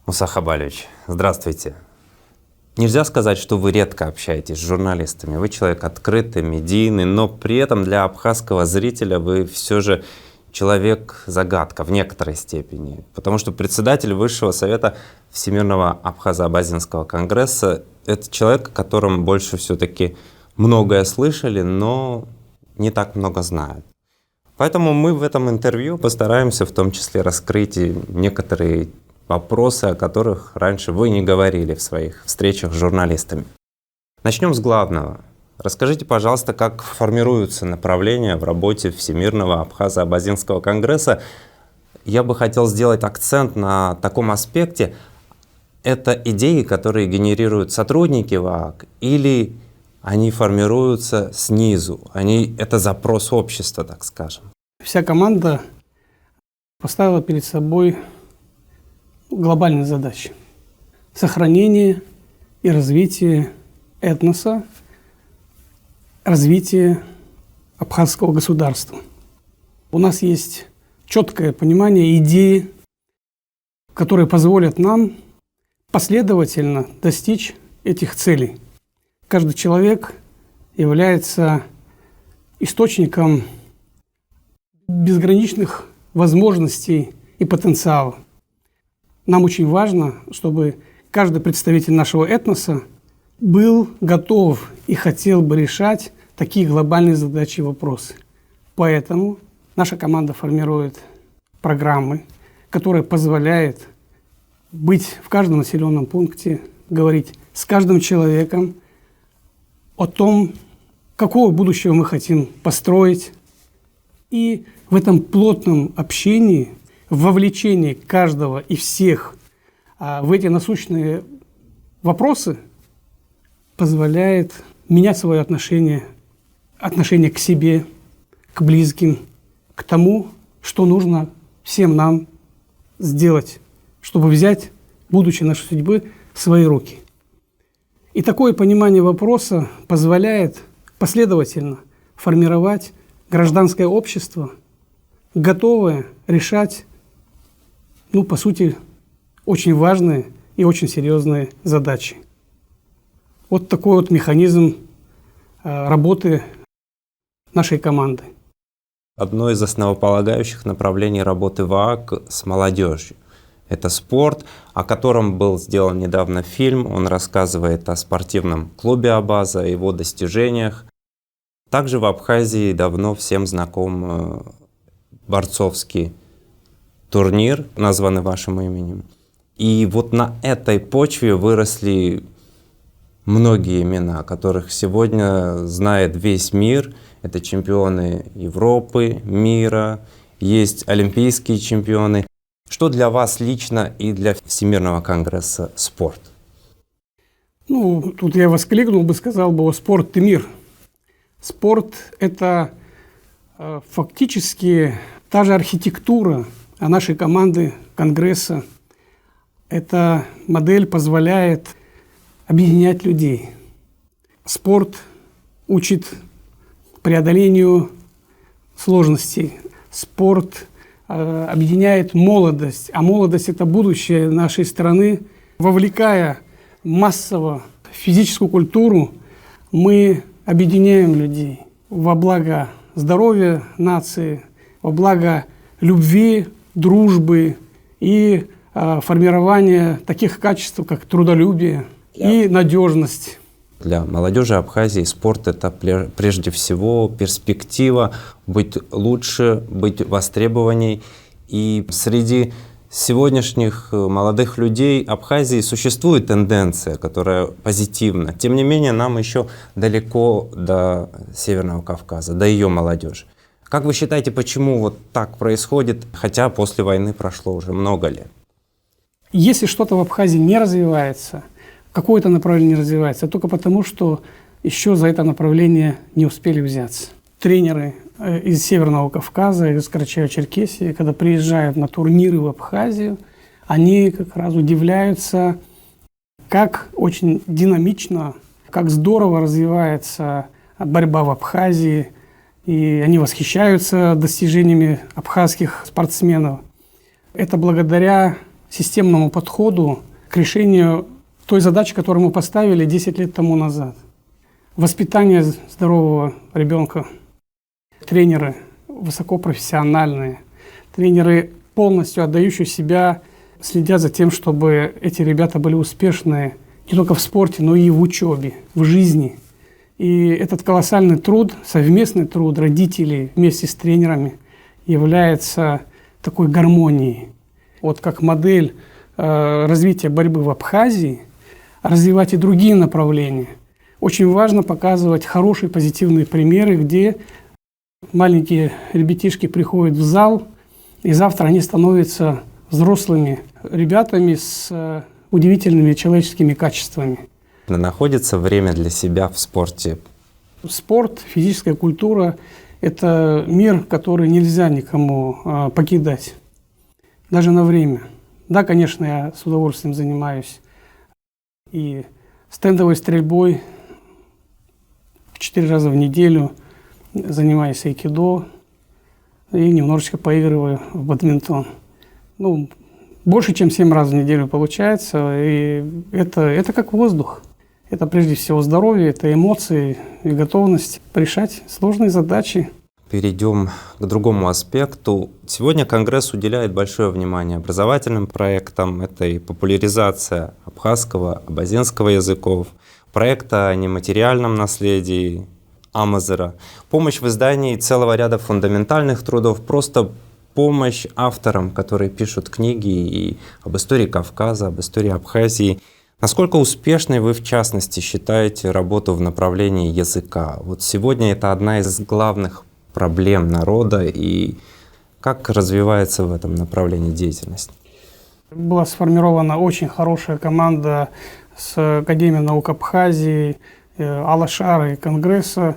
Муса Хабалевич, здравствуйте. Нельзя сказать, что вы редко общаетесь с журналистами. Вы человек открытый, медийный, но при этом для абхазского зрителя вы все же человек-загадка в некоторой степени. Потому что председатель Высшего совета Всемирного Абхазо-Абазинского конгресса — это человек, о котором больше все-таки многое слышали, но не так много знают. Поэтому мы в этом интервью постараемся в том числе раскрыть некоторые вопросы, о которых раньше вы не говорили в своих встречах с журналистами. Начнем с главного. Расскажите, пожалуйста, как формируются направления в работе Всемирного Абхазо-Абазинского конгресса. Я бы хотел сделать акцент на таком аспекте. Это идеи, которые генерируют сотрудники ВААК, или они формируются снизу? Это запрос общества, так скажем. Вся команда поставила перед собой глобальные задачи: сохранение и развитие этноса, развитие абхазского государства. У нас есть четкое понимание идеи, которые позволят нам последовательно достичь этих целей. Каждый человек является источником безграничных возможностей и потенциала. Нам очень важно, чтобы каждый представитель нашего этноса был готов и хотел бы решать такие глобальные задачи и вопросы. Поэтому наша команда формирует программы, которые позволяют быть в каждом населенном пункте, говорить с каждым человеком о том, какого будущего мы хотим построить. И в этом плотном общении, в вовлечении каждого и всех в эти насущные вопросы позволяет менять свое отношение к себе, к близким, к тому, что нужно всем нам сделать, чтобы взять будущее нашей судьбы в свои руки. И такое понимание вопроса позволяет последовательно формировать гражданское общество, готовое решать, по сути, очень важные и очень серьезные задачи. Вот такой вот механизм работы нашей команды. Одно из основополагающих направлений работы ВААК с молодежью — это спорт, о котором был сделан недавно фильм. Он рассказывает о спортивном клубе Абаза, о его достижениях. Также в Абхазии давно всем знаком борцовский турнир, названный вашим именем. И вот на этой почве выросли многие имена, которых сегодня знает весь мир. Это чемпионы Европы, мира, есть олимпийские чемпионы. Что для вас лично и для Всемирного конгресса спорт? Тут я воскликнул бы, сказал бы: спорт и мир. Спорт – это фактически та же архитектура нашей команды конгресса. Эта модель позволяет объединять людей. Спорт учит преодолению сложностей. Спорт объединяет молодость, а молодость – это будущее нашей страны. Вовлекая массово физическую культуру, мы объединяем людей во благо здоровья нации, во благо любви, дружбы и формирования таких качеств, как трудолюбие и надежность. Для молодежи Абхазии спорт — это прежде всего перспектива быть лучше, быть востребованней. И среди сегодняшних молодых людей Абхазии существует тенденция, которая позитивна. Тем не менее, нам еще далеко до Северного Кавказа, до ее молодежи. Как вы считаете, почему вот так происходит, хотя после войны прошло уже много лет? Если что-то в Абхазии не развивается, какое-то направление не развивается, только потому, что еще за это направление не успели взяться. Тренеры из Северного Кавказа, из Карачаево-Черкесии, когда приезжают на турниры в Абхазию, они как раз удивляются, как очень динамично, как здорово развивается борьба в Абхазии, и они восхищаются достижениями абхазских спортсменов. Это благодаря системному подходу к решению той задачи, которую мы поставили 10 лет тому назад. Воспитание здорового ребенка. Тренеры высокопрофессиональные, тренеры, полностью отдающие себя, следят за тем, чтобы эти ребята были успешны не только в спорте, но и в учебе, в жизни. И этот колоссальный труд, совместный труд родителей вместе с тренерами является такой гармонией. Вот как модель развития борьбы в Абхазии, развивать и другие направления. Очень важно показывать хорошие позитивные примеры, где маленькие ребятишки приходят в зал, и завтра они становятся взрослыми ребятами с удивительными человеческими качествами. Находится время для себя в спорте? Спорт, физическая культура – это мир, который нельзя никому покидать, даже на время. Да, конечно, я с удовольствием занимаюсь и стендовой стрельбой 4 раза в неделю, занимаюсь айкидо и немножечко поигрываю в бадминтон. Ну, больше, чем 7 раз в неделю получается, и это как воздух. Это прежде всего здоровье, это эмоции и готовность решать сложные задачи. Перейдем к другому аспекту. Сегодня Конгресс уделяет большое внимание образовательным проектам. Это и популяризация абхазского, абазинского языков, проекта о нематериальном наследии Амазера, помощь в издании целого ряда фундаментальных трудов, просто помощь авторам, которые пишут книги и об истории Кавказа, об истории Абхазии. Насколько успешной вы, в частности, считаете работу в направлении языка? Вот сегодня это одна из главных проблем народа, и как развивается в этом направлении деятельность? Была сформирована очень хорошая команда с Академией наук Абхазии, Алашара и Конгресса.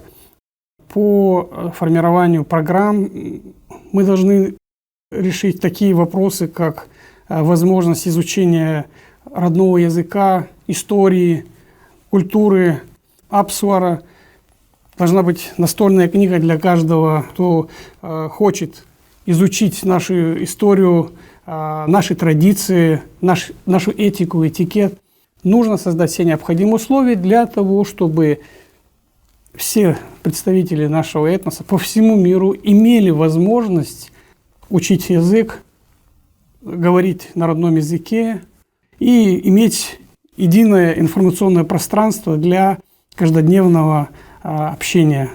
По формированию программ мы должны решить такие вопросы, как возможность изучения родного языка, истории, культуры, Апсуара. Должна быть настольная книга для каждого, кто хочет изучить нашу историю, наши традиции, нашу этику, этикет. Нужно создать все необходимые условия для того, чтобы все представители нашего этноса по всему миру имели возможность учить язык, говорить на родном языке и иметь единое информационное пространство для каждодневного общения.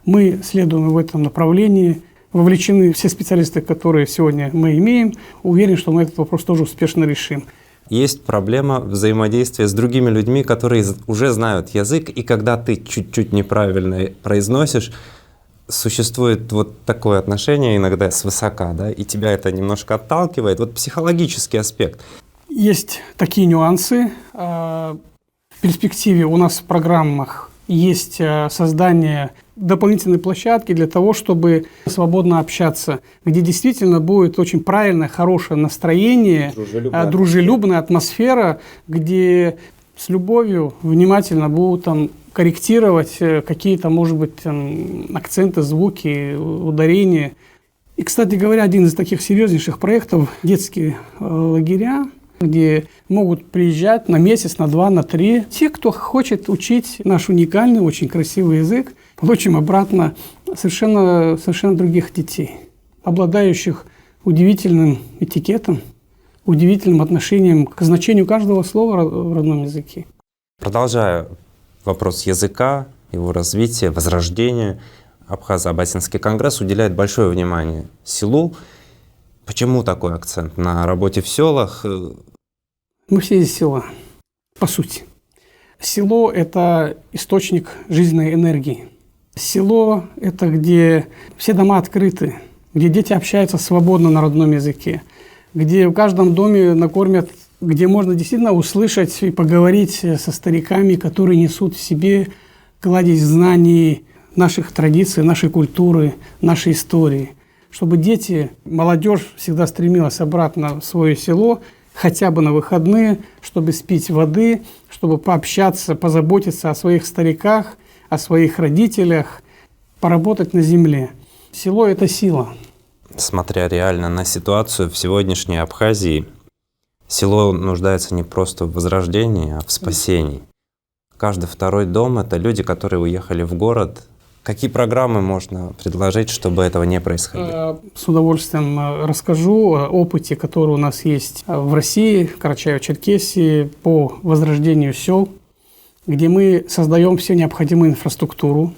Мы следуем в этом направлении, вовлечены все специалисты, которые сегодня мы имеем. Уверен, что мы этот вопрос тоже успешно решим. Есть проблема взаимодействия с другими людьми, которые уже знают язык, и когда ты чуть-чуть неправильно произносишь, существует вот такое отношение иногда свысока, да, и тебя это немножко отталкивает. Вот психологический аспект. Есть такие нюансы. В перспективе у нас в программах есть создание дополнительной площадки для того, чтобы свободно общаться, где действительно будет очень правильное, хорошее настроение, дружелюбная атмосфера, где с любовью внимательно будут там корректировать какие-то, может быть, акценты, звуки, ударения. И, кстати говоря, один из таких серьезнейших проектов – детские лагеря, где могут приезжать на месяц, на 2, на 3. Те, кто хочет учить наш уникальный, очень красивый язык, получим обратно совершенно других детей, обладающих удивительным этикетом, удивительным отношением к значению каждого слова в родном языке. Продолжая вопрос языка, его развития, возрождения, Абхазо-Абазинский конгресс уделяет большое внимание селу. Почему такой акцент на работе в селах? Мы все из села, по сути. Село – это источник жизненной энергии. Село – это где все дома открыты, где дети общаются свободно на родном языке, где в каждом доме накормят, где можно действительно услышать и поговорить со стариками, которые несут в себе кладезь знаний наших традиций, нашей культуры, нашей истории. Чтобы дети, молодежь всегда стремилась обратно в свое село, хотя бы на выходные, чтобы спить воды, чтобы пообщаться, позаботиться о своих стариках, о своих родителях, поработать на земле. Село – это сила. Смотря реально на ситуацию в сегодняшней Абхазии, село нуждается не просто в возрождении, а в спасении. Каждый второй дом — это люди, которые уехали в город. Какие программы можно предложить, чтобы этого не происходило? С удовольствием расскажу о опыте, который у нас есть в России, в Карачаево-Черкесии, по возрождению сел, где мы создаем всю необходимую инфраструктуру,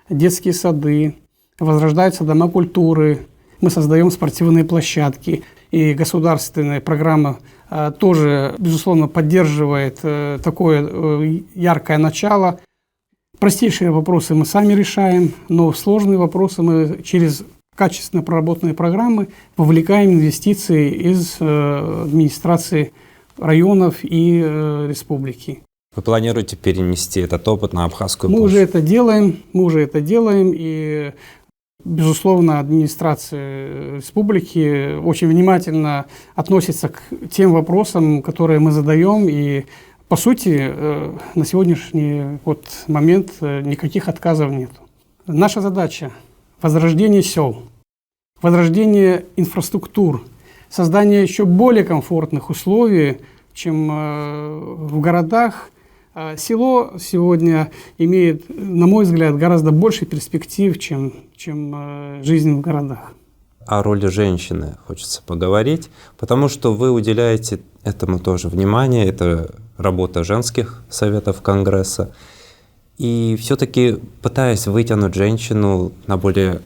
детские сады, возрождаются дома культуры, мы создаем спортивные площадки. И государственная программа тоже, безусловно, поддерживает такое яркое начало. Простейшие вопросы мы сами решаем, но сложные вопросы мы через качественно проработанные программы вовлекаем инвестиции из администрации районов и республики. Вы планируете перенести этот опыт на Абхазскую Мы площадь? уже это делаем, и, безусловно, администрация республики очень внимательно относится к тем вопросам, которые мы задаем, и по сути, на сегодняшний момент никаких отказов нет. Наша задача – возрождение сел, возрождение инфраструктур, создание еще более комфортных условий, чем в городах. Село сегодня имеет, на мой взгляд, гораздо больше перспектив, чем жизнь в городах. О роли женщины хочется поговорить, потому что вы уделяете этому тоже внимание. Это работа женских советов Конгресса. И все-таки пытаясь вытянуть женщину на более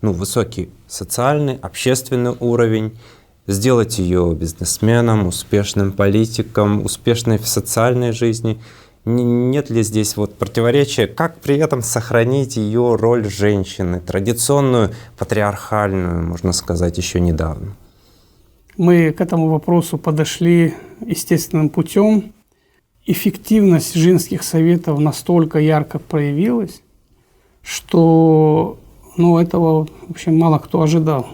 высокий социальный, общественный уровень, сделать ее бизнесменом, успешным политиком, успешной в социальной жизни, нет ли здесь противоречия, как при этом сохранить ее роль женщины, традиционную, патриархальную, можно сказать, еще недавно? Мы к этому вопросу подошли естественным путем. Эффективность женских советов настолько ярко проявилась, что этого, в общем, мало кто ожидал.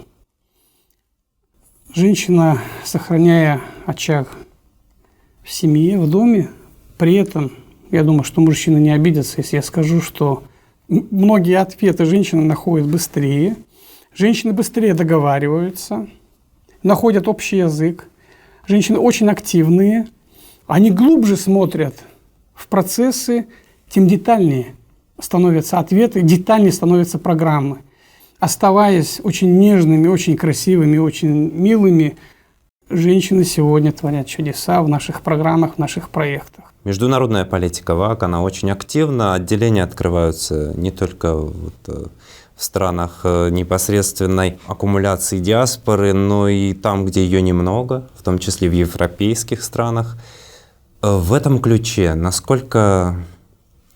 Женщина, сохраняя очаг в семье, в доме, при этом, я думаю, что мужчины не обидятся, если я скажу, что многие ответы женщины находят быстрее, женщины быстрее договариваются, находят общий язык, женщины очень активные, они глубже смотрят в процессы, тем детальнее становятся ответы, детальнее становятся программы. Оставаясь очень нежными, очень красивыми, очень милыми, женщины сегодня творят чудеса в наших программах, в наших проектах. Международная политика ВАК, она очень активна, отделения открываются не только в странах непосредственной аккумуляции диаспоры, но и там, где ее немного, в том числе в европейских странах. В этом ключе, насколько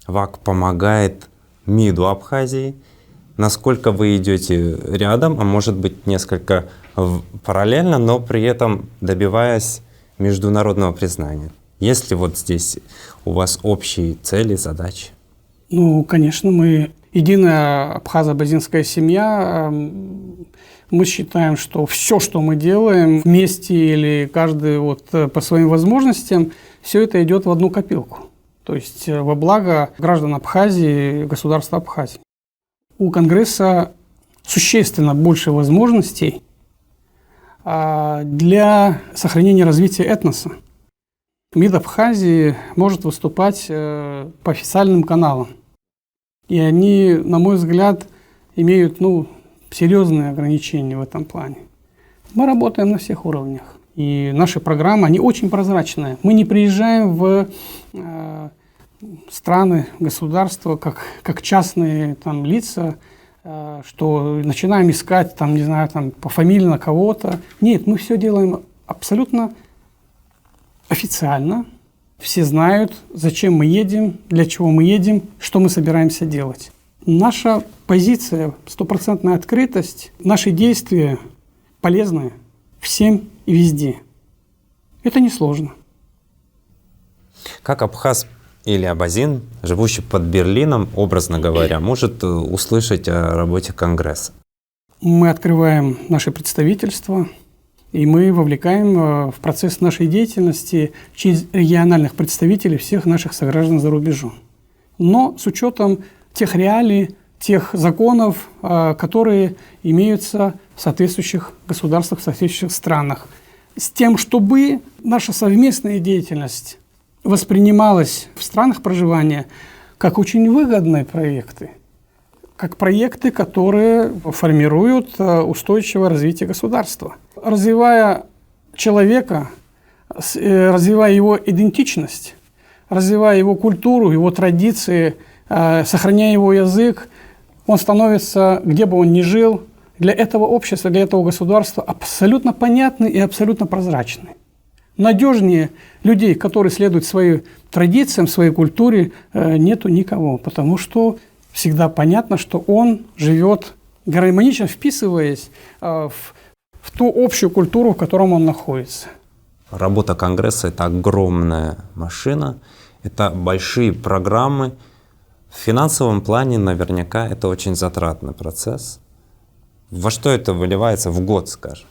ВАК помогает МИДу Абхазии, насколько вы идете рядом, а может быть несколько параллельно, но при этом добиваясь международного признания? Есть ли здесь у вас общие цели, задачи? Конечно, мы единая абхазо-базинская семья. Мы считаем, что все, что мы делаем вместе или каждый по своим возможностям, все это идет в одну копилку. То есть во благо граждан Абхазии, государства Абхазии. У Конгресса существенно больше возможностей для сохранения развития этноса. МИД Абхазии может выступать по официальным каналам. И они, на мой взгляд, имеют серьезные ограничения в этом плане. Мы работаем на всех уровнях. И наши программы, они очень прозрачные. Мы не приезжаем в страны, государства, как частные лица, что начинаем искать, пофамильно кого-то. Нет, мы все делаем абсолютно официально. Все знают, зачем мы едем, для чего мы едем, что мы собираемся делать. Наша позиция, стопроцентная открытость, наши действия полезны всем и везде. Это несложно. Как абхаз или абазин, живущий под Берлином, образно говоря, может услышать о работе Конгресса? Мы открываем наше представительство, и мы вовлекаем в процесс нашей деятельности через региональных представителей всех наших сограждан за рубежом. Но с учетом тех реалий, тех законов, которые имеются в соответствующих государствах, в соответствующих странах. с тем, чтобы наша совместная деятельность воспринималась в странах проживания как очень выгодные проекты, как проекты, которые формируют устойчивое развитие государства. Развивая человека, развивая его идентичность, развивая его культуру, его традиции, сохраняя его язык, он становится, где бы он ни жил, для этого общества, для этого государства абсолютно понятный и абсолютно прозрачный. Надежнее людей, которые следуют своим традициям, своей культуре, нету никого, потому что всегда понятно, что он живет гармонично, вписываясь в ту общую культуру, в которой он находится. Работа Конгресса — это огромная машина, это большие программы. В финансовом плане наверняка это очень затратный процесс. Во что это выливается в год, скажем?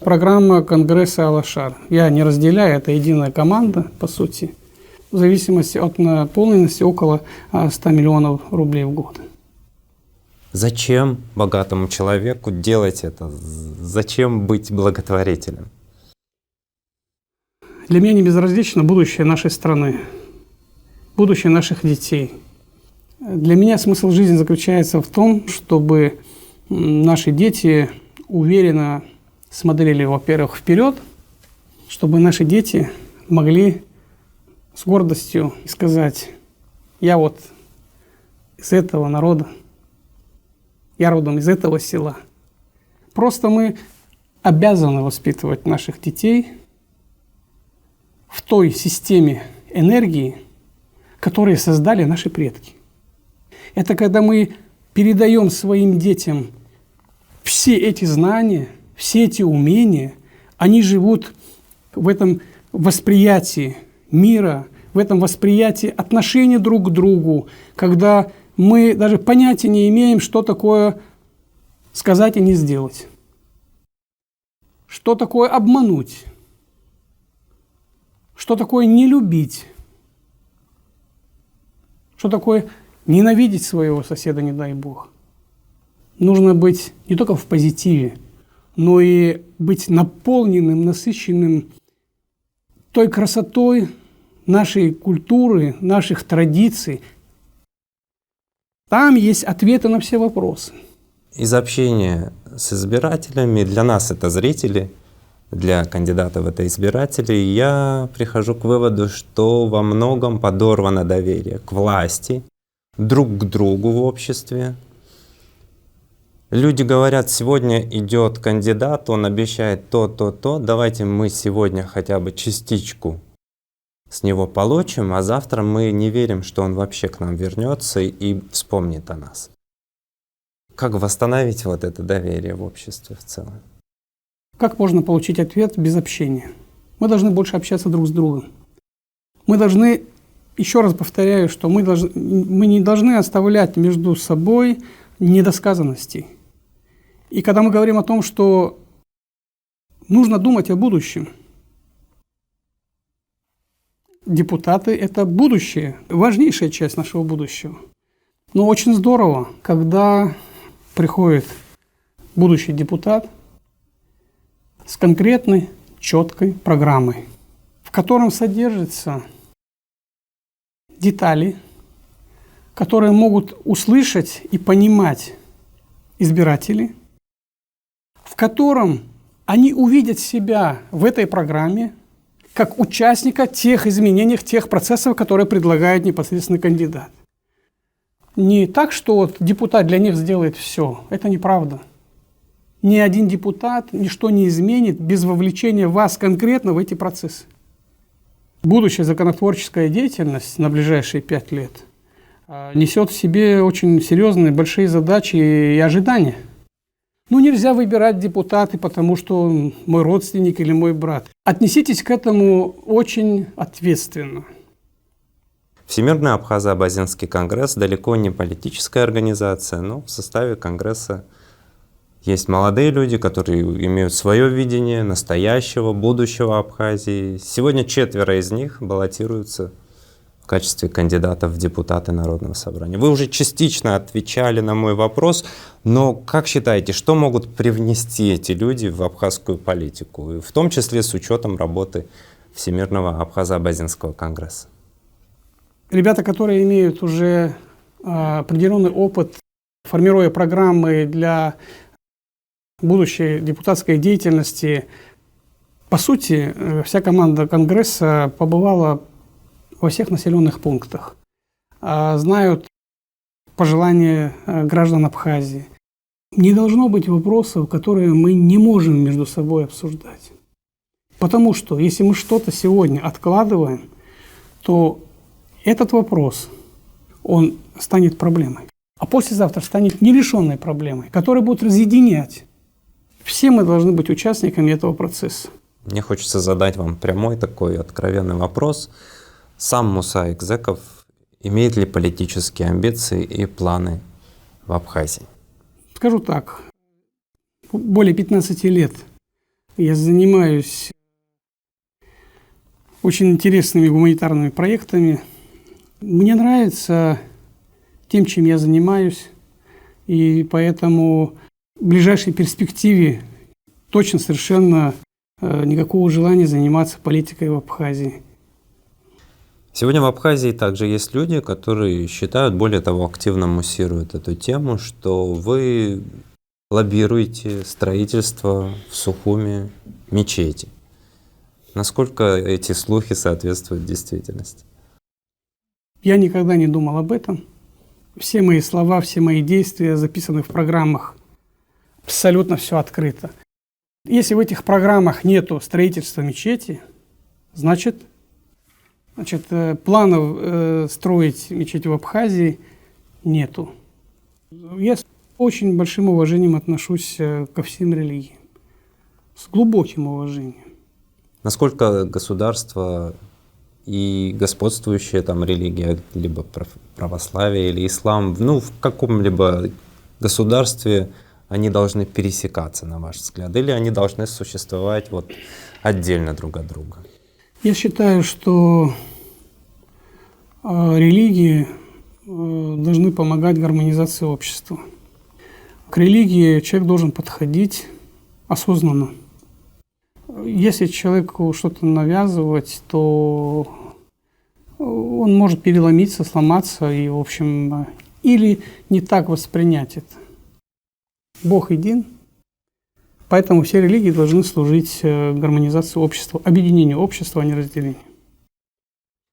Программа Конгресса «Алашар». Я не разделяю, это единая команда, по сути, в зависимости от наполненности около 100 миллионов рублей в год. Зачем богатому человеку делать это? Зачем быть благотворителем? Для меня не безразлично будущее нашей страны, будущее наших детей. Для меня смысл жизни заключается в том, чтобы наши дети уверенно смотрели, во-первых, вперед, чтобы наши дети могли с гордостью сказать: я вот из этого народа, я родом из этого села. Просто мы обязаны воспитывать наших детей в той системе энергии, которую создали наши предки. Это когда мы передаем своим детям все эти знания, все эти умения, они живут в этом восприятии мира, в этом восприятии отношения друг к другу, когда мы даже понятия не имеем, что такое сказать и не сделать, что такое обмануть, что такое не любить, что такое ненавидеть своего соседа, не дай Бог. Нужно быть не только в позитиве, но и быть наполненным, насыщенным той красотой нашей культуры, наших традиций. Там есть ответы на все вопросы. Из общения с избирателями, для нас это зрители, для кандидатов это избиратели, я прихожу к выводу, что во многом подорвано доверие к власти, друг к другу в обществе. Люди говорят: сегодня идет кандидат, он обещает то, давайте мы сегодня хотя бы частичку с него получим, а завтра мы не верим, что он вообще к нам вернется и вспомнит о нас. Как восстановить вот это доверие в обществе в целом? Как можно получить ответ без общения? Мы должны больше общаться друг с другом. Мы должны, еще раз повторяю, что мы не должны оставлять между собой недосказанностей. И когда мы говорим о том, что нужно думать о будущем, депутаты – это будущее, важнейшая часть нашего будущего. Но очень здорово, когда приходит будущий депутат с конкретной, четкой программой, в котором содержатся детали, которые могут услышать и понимать избиратели, в котором они увидят себя в этой программе как участника тех изменений, тех процессов, которые предлагает непосредственно кандидат. Не так, что вот депутат для них сделает все. Это неправда. Ни один депутат ничто не изменит без вовлечения вас конкретно в эти процессы. Будущая законотворческая деятельность на ближайшие 5 лет несет в себе очень серьезные, большие задачи и ожидания. Нельзя выбирать депутаты, потому что мой родственник или мой брат. Отнеситесь к этому очень ответственно. Всемирный Абхазо-Абазинский конгресс далеко не политическая организация, но в составе конгресса есть молодые люди, которые имеют свое видение настоящего, будущего Абхазии. Сегодня 4 из них баллотируются в качестве кандидатов в депутаты Народного собрания. Вы уже частично отвечали на мой вопрос, но как считаете, что могут привнести эти люди в абхазскую политику, и в том числе с учетом работы Всемирного Абхазо-Абазинского конгресса? Ребята, которые имеют уже определенный опыт, формируя программы для будущей депутатской деятельности, по сути, вся команда Конгресса побывала во всех населенных пунктах, знают пожелания граждан Абхазии. Не должно быть вопросов, которые мы не можем между собой обсуждать. Потому что если мы что-то сегодня откладываем, то этот вопрос, он станет проблемой. А послезавтра станет нерешенной проблемой, которая будет разъединять. Все мы должны быть участниками этого процесса. Мне хочется задать вам прямой такой откровенный вопрос. Сам Муса Экзеков имеет ли политические амбиции и планы в Абхазии? Скажу так, более 15 лет я занимаюсь очень интересными гуманитарными проектами. Мне нравится тем, чем я занимаюсь, и поэтому в ближайшей перспективе точно совершенно никакого желания заниматься политикой в Абхазии. Сегодня в Абхазии также есть люди, которые считают, более того, активно муссируют эту тему, что вы лоббируете строительство в Сухуми мечети. Насколько эти слухи соответствуют действительности? Я никогда не думал об этом. Все мои слова, все мои действия записаны в программах. Абсолютно все открыто. Если в этих программах нету строительства мечети, значит планов строить мечеть в Абхазии нету. Я с очень большим уважением отношусь ко всем религиям. С глубоким уважением. Насколько государство и господствующая там религия, либо православие или ислам, в каком-либо государстве они должны пересекаться, на ваш взгляд, или они должны существовать отдельно друг от друга? Я считаю, что религии должны помогать гармонизации общества. К религии человек должен подходить осознанно. Если человеку что-то навязывать, то он может переломиться, сломаться и, в общем, или не так воспринять это. Бог един, поэтому все религии должны служить гармонизации общества, объединению общества, а не разделению.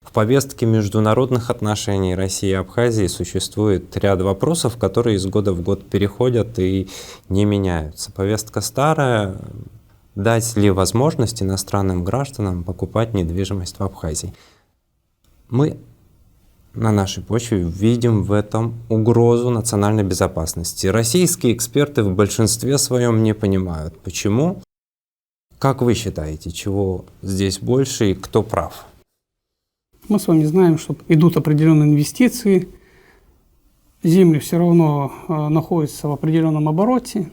В повестке международных отношений России и Абхазии существует ряд вопросов, которые из года в год переходят и не меняются. Повестка старая. Дать ли возможность иностранным гражданам покупать недвижимость в Абхазии? Мы на нашей почве видим в этом угрозу национальной безопасности. Российские эксперты в большинстве своем не понимают, почему. Как вы считаете, чего здесь больше и кто прав? Мы с вами знаем, что идут определенные инвестиции, земли все равно находятся в определенном обороте.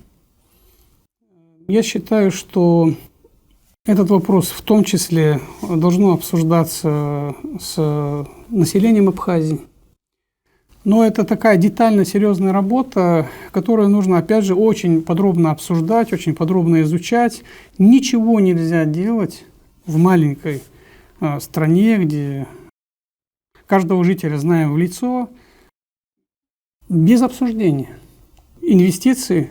Я считаю, что этот вопрос в том числе должно обсуждаться с населением Абхазии. Но это такая детальная, серьезная работа, которую нужно, опять же, очень подробно обсуждать, очень подробно изучать. Ничего нельзя делать в маленькой стране, где каждого жителя знаем в лицо, без обсуждения. Инвестиции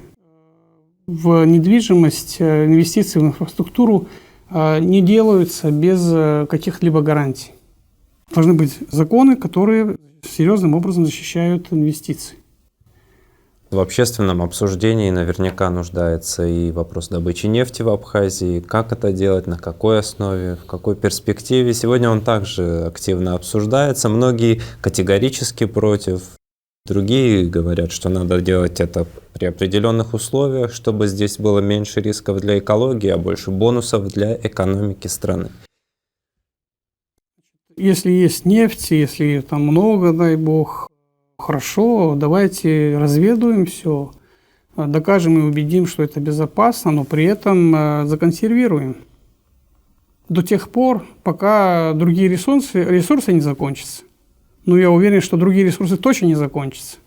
в недвижимость, инвестиции в инфраструктуру не делаются без каких-либо гарантий. Должны быть законы, которые серьезным образом защищают инвестиции. В общественном обсуждении наверняка нуждается и вопрос добычи нефти в Абхазии. Как это делать, на какой основе, в какой перспективе. Сегодня он также активно обсуждается. Многие категорически против. Другие говорят, что надо делать это при определенных условиях, чтобы здесь было меньше рисков для экологии, а больше бонусов для экономики страны. Если есть нефть, если ее там много, дай бог, хорошо, давайте разведуем все, докажем и убедим, что это безопасно, но при этом законсервируем. До тех пор, пока другие ресурсы не закончатся. но я уверен, что другие ресурсы точно не закончатся.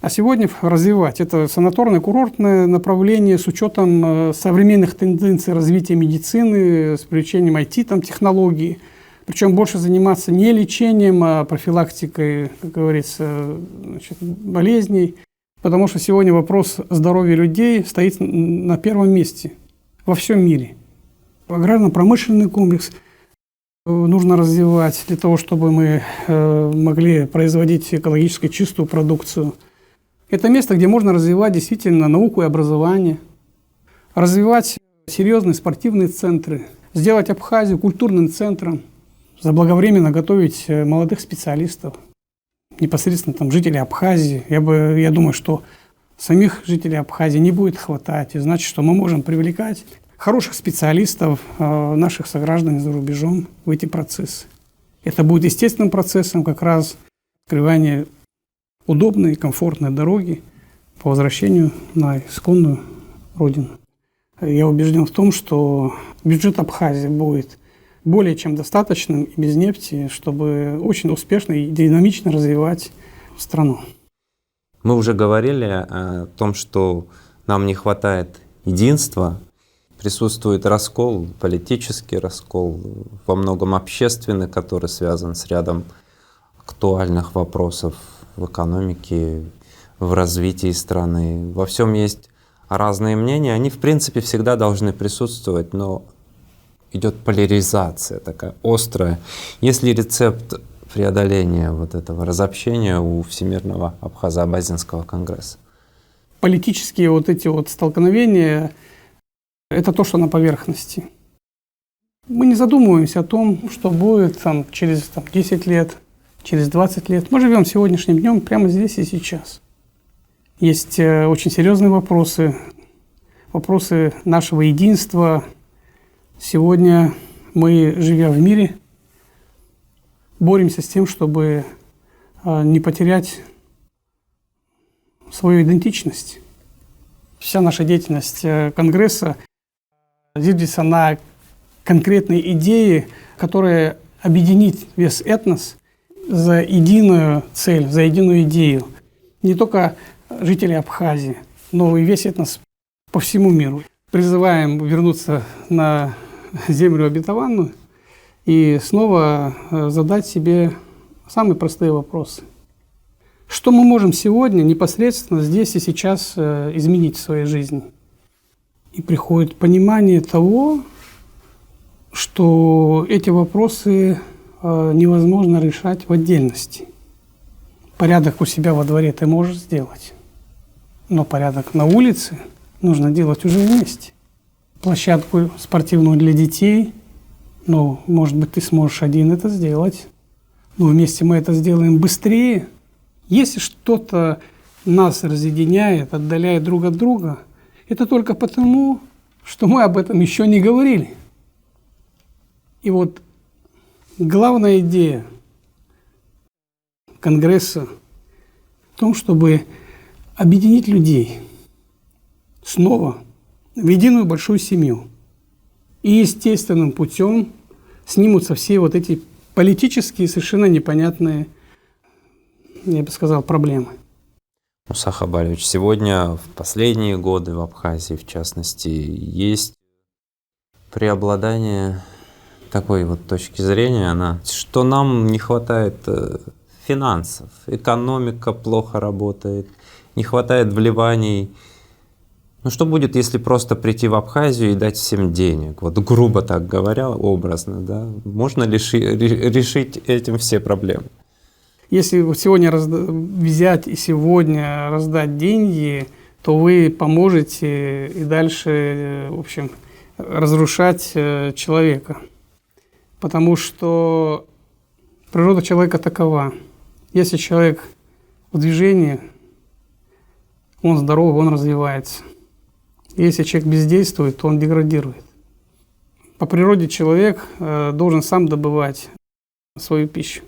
А сегодня развивать это санаторно-курортное направление с учетом современных тенденций развития медицины, с привлечением IT-технологий. Причем больше заниматься не лечением, а профилактикой, как говорится, болезней. Потому что сегодня вопрос здоровья людей стоит на первом месте во всем мире. Аграрно-промышленный комплекс нужно развивать для того, чтобы мы могли производить экологически чистую продукцию. Это место, где можно развивать действительно науку и образование, развивать серьезные спортивные центры, сделать Абхазию культурным центром, заблаговременно готовить молодых специалистов, непосредственно жителей Абхазии. Я думаю, что самих жителей Абхазии не будет хватать, и значит, что мы можем привлекать хороших специалистов, наших сограждан за рубежом в эти процессы. Это будет естественным процессом как раз открывания удобной и комфортной дороги по возвращению на исконную родину. Я убежден в том, что бюджет Абхазии будет более чем достаточным и без нефти, чтобы очень успешно и динамично развивать страну. Мы уже говорили о том, что нам не хватает единства, присутствует раскол, политический раскол, во многом общественный, который связан с рядом актуальных вопросов в экономике, в развитии страны. Во всем есть разные мнения, они в принципе всегда должны присутствовать, но идет поляризация такая острая. Есть ли рецепт преодоления вот этого разобщения у Всемирного Абхазо-Абазинского конгресса? Политические эти столкновения — это то, что на поверхности. Мы не задумываемся о том, что будет через 10 лет, через 20 лет. Мы живем сегодняшним днем прямо здесь и сейчас. Есть очень серьезные вопросы нашего единства. Сегодня мы, живя в мире, боремся с тем, чтобы не потерять свою идентичность. Вся наша деятельность Конгресса зиждется на конкретной идее, которая объединит весь этнос за единую цель, за единую идею. Не только жители Абхазии, но и весь этнос по всему миру. Призываем вернуться на землю обетованную и снова задать себе самые простые вопросы. Что мы можем сегодня непосредственно здесь и сейчас изменить в своей жизни? И приходит понимание того, что эти вопросы невозможно решать в отдельности. Порядок у себя во дворе ты можешь сделать, но порядок на улице нужно делать уже вместе. Площадку спортивную для детей, может быть, ты сможешь один это сделать, но вместе мы это сделаем быстрее. Если что-то нас разъединяет, отдаляет друг от друга, это только потому, что мы об этом еще не говорили. И главная идея Конгресса в том, чтобы объединить людей снова в единую большую семью. И естественным путем снимутся все эти политические, совершенно непонятные, я бы сказал, проблемы. Муса Хабарович, сегодня, в последние годы в Абхазии, в частности, есть преобладание такой точки зрения, что нам не хватает финансов, экономика плохо работает, не хватает вливаний. Что будет, если просто прийти в Абхазию и дать всем денег? Грубо так говоря, образно, да? Можно ли решить этим все проблемы? Если сегодня взять и сегодня раздать деньги, то вы поможете и дальше, в общем, разрушать человека. Потому что природа человека такова. Если человек в движении, он здоров, он развивается. Если человек бездействует, то он деградирует. По природе человек должен сам добывать свою пищу.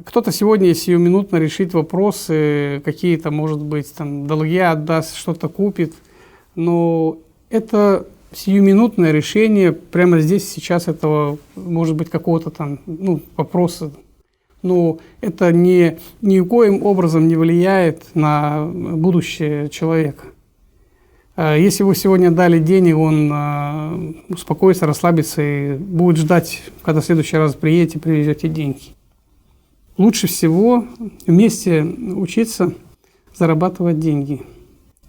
Кто-то сегодня сиюминутно решит вопросы, какие-то, может быть, долги отдаст, что-то купит, но это сиюминутное решение прямо здесь, сейчас этого, может быть, какого-то вопроса но это никоим образом не влияет на будущее человека. Если вы сегодня дали денег, он успокоится, расслабится и будет ждать, когда в следующий раз приедете, привезете деньги. Лучше всего вместе учиться зарабатывать деньги,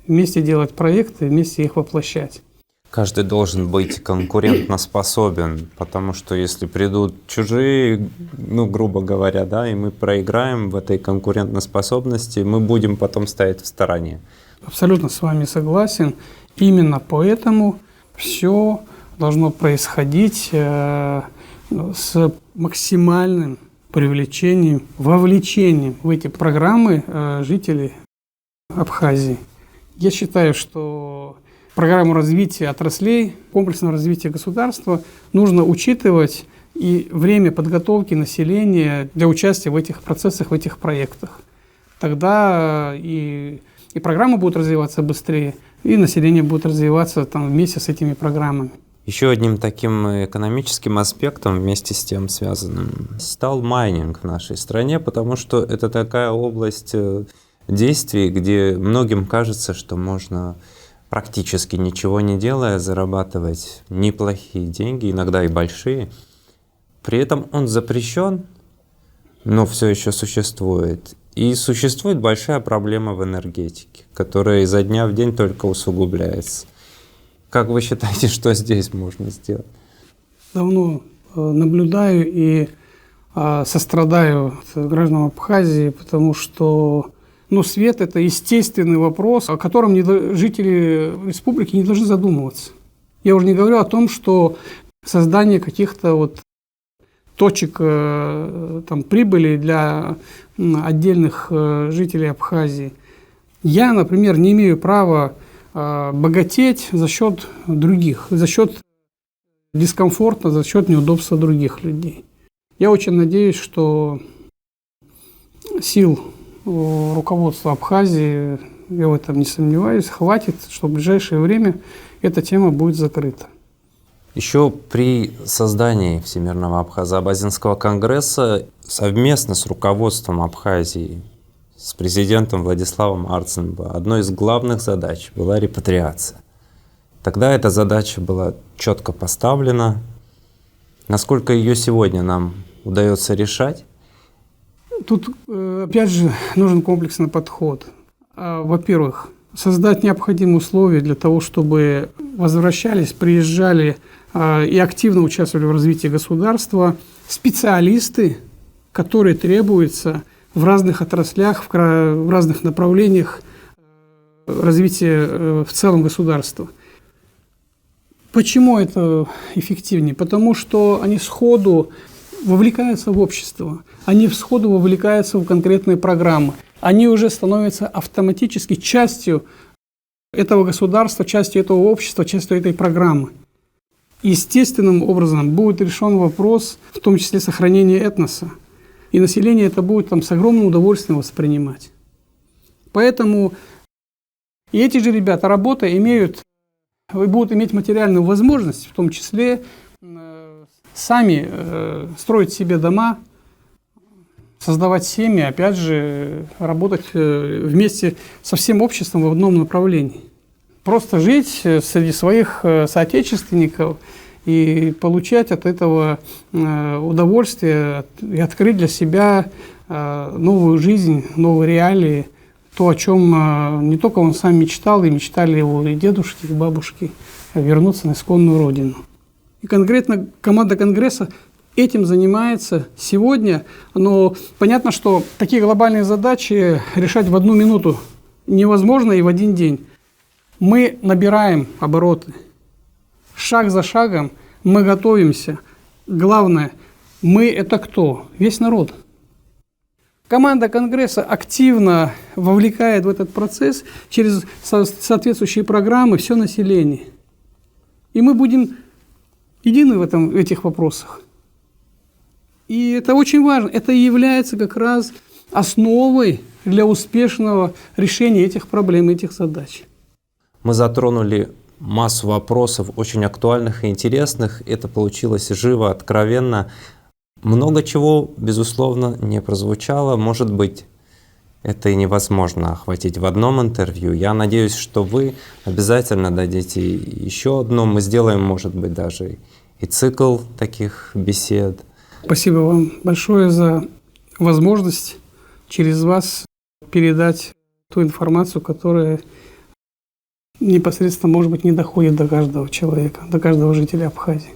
вместе делать проекты, вместе их воплощать. Каждый должен быть конкурентоспособен, потому что если придут чужие, грубо говоря, да, и мы проиграем в этой конкурентоспособности, мы будем потом стоять в стороне. Абсолютно с вами согласен. Именно поэтому все должно происходить с максимальным привлечением, вовлечением в эти программы жителей Абхазии. Я считаю, что программу развития отраслей, комплексного развития государства нужно учитывать и время подготовки населения для участия в этих процессах, в этих проектах. Тогда и программы будут развиваться быстрее, и население будет развиваться вместе с этими программами. Еще одним таким экономическим аспектом, вместе с тем связанным, стал майнинг в нашей стране, потому что это такая область действий, где многим кажется, что можно практически ничего не делая зарабатывать неплохие деньги, иногда и большие. При этом он запрещен, но все еще существует. И существует большая проблема в энергетике, которая изо дня в день только усугубляется. Как вы считаете, что здесь можно сделать? Давно наблюдаю и сострадаю гражданам Абхазии, потому что свет – это естественный вопрос, о котором жители республики не должны задумываться. Я уже не говорю о том, что создание каких-то точек прибыли для отдельных жителей Абхазии. Я, например, не имею права богатеть за счет других, за счет дискомфорта, за счет неудобства других людей. Я очень надеюсь, что сил руководства Абхазии, я в этом не сомневаюсь, хватит, что в ближайшее время эта тема будет закрыта. Еще при создании Всемирного Абхазо-Абазинского конгресса совместно с руководством Абхазии, с президентом Владиславом Арцинбо, одной из главных задач была репатриация. Тогда эта задача была четко поставлена. Насколько ее сегодня нам удается решать? Тут, опять же, нужен комплексный подход. Во-первых, создать необходимые условия для того, чтобы возвращались, приезжали и активно участвовали в развитии государства специалисты, которые требуются в разных отраслях, в разных направлениях развития в целом государства. Почему это эффективнее? Потому что они сходу вовлекаются в общество, они сходу вовлекаются в конкретные программы, они уже становятся автоматически частью этого государства, частью этого общества, частью этой программы. Естественным образом будет решен вопрос, в том числе сохранения этноса, и население это будет с огромным удовольствием воспринимать. Поэтому и эти же ребята, работая, будут иметь материальную возможность, в том числе сами строить себе дома, создавать семьи, опять же, работать вместе со всем обществом в одном направлении. Просто жить среди своих соотечественников и получать от этого удовольствие и открыть для себя новую жизнь, новые реалии, то, о чем не только он сам мечтал, и мечтали его и дедушки, и бабушки, вернуться на исконную родину. И конкретно команда Конгресса этим занимается сегодня, но понятно, что такие глобальные задачи решать в одну минуту невозможно и в один день. Мы набираем обороты. Шаг за шагом мы готовимся. Главное, мы – это кто? Весь народ. Команда Конгресса активно вовлекает в этот процесс через соответствующие программы все население. И мы будем едины в этих вопросах. И это очень важно. Это и является как раз основой для успешного решения этих проблем, этих задач. Мы затронули массу вопросов, очень актуальных и интересных. Это получилось живо, откровенно. Много чего, безусловно, не прозвучало. Может быть, это и невозможно охватить в одном интервью. Я надеюсь, что вы обязательно дадите еще одно. Мы сделаем, может быть, даже и цикл таких бесед. Спасибо вам большое за возможность через вас передать ту информацию, которая непосредственно, может быть, не доходит до каждого человека, до каждого жителя Абхазии.